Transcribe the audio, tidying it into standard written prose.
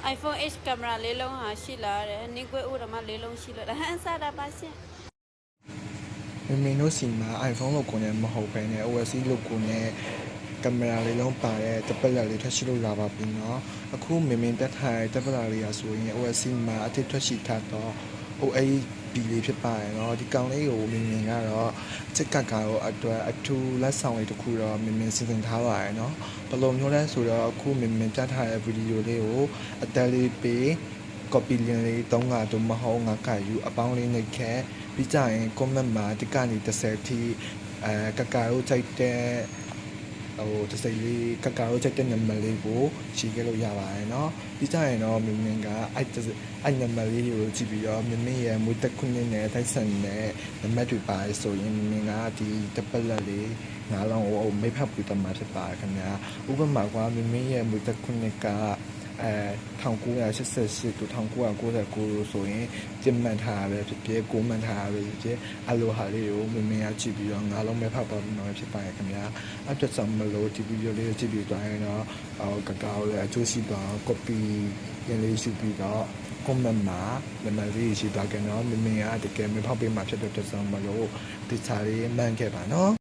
iPhone H camera လေးလုံးဟာရှိလာတယ်နင်းကွေးဥရမလေးလုံးရှိလို့ဟန်စားတာပါရှင်မင်းတို့စီမှာ iPhone လို့ကိုနဲ့မဟုတ်ဘဲနဲ့ OS လို့ကိုနဲ့ကင်မရာလေးလုံးပါတဲ့တပတ်လက်လေးထွက်ရှိလို့လာပါပြီเนาะအခုမင်းတက်ထားတဲ့တပတ်လက်လေးရဆိုရင် OS မှာအထစ်ထွက်ရှိထားတော့ OAB လေးဖြစ်ပါတယ်เนาะဒီကောင်လေးကိုမင်းကတော့ချက်ကကတော့အတွက်အထူးလက်ဆောင်လေးတစ်ခုတော့မင်းစီစဉ်ထားပါတယ်เนาะဘယ်လိုမျိုးလဲဆိုတော့အခုမင်းပြထားတဲ့ဗီဒီယိုလေးကိုအတက်လေးပေး copy link လေး3ကတို့မဟုတ်5ကယူအပေါင်းလေးနှိပ်ခဲ့ပြီးကြရင် comment မှာဒီကနေ30ထိကကာတို့ကြိုက်တဲ့ဟိုတစ်စိတ်လေးကကာတို့ကြိုက်တဲ့နံပါတ်လေးကိုရှင်းခဲ့လို့ရပါတယ်เนาะပြီးကြရင်တော့မင်းကအဲ့နံပါတ်လေးကိုကြည့်ပြီးတော့မင်းရဲ့မွေးတက်ခွင့်နဲ့တိုက်ဆိုင်တဲ့နံပါတ်တွေပါဆိုရင်မင်းကဒီတပတ်လက်လေးငါးလုံးကိုမိတ်ဖက်ပူတမှာဖြစ်ပါတယ်ခင်ဗျာဥပမာကမင်းရဲ့မွေးတက်ခွင့်က1988to 1999ဆိုရင်ကျင်းမှန်ထားရပဲဖြစ်ဖြစ်ကိုမှန်ထားရပဲဖြစ်ဖြစ်အလိုဟာလေးကိုမင်းကြည့်ပြီးတော့ငါလုံးမဲ့ဖောက်ပါမှာဖြစ်ပါရဲ့ခင်ဗျာအတွက်ကြောင့်မလို့ဒီဗီဒီယိုလေးကိုကြည့်ပြီးသွားရင်တော့ကကာကိုလည်းအကျိုးရှိသွား copy ရင်းလေးရှုပြီးတော့ comment မှာနံပါတ်လေးရှိသွားကြတော့မင်းကတကယ်မဖောက်ပေးမှာဖြစ်တဲ့အတွက်ကြောင့်မလို့ဒီချာလေးမှန်ခဲ့ပါနော်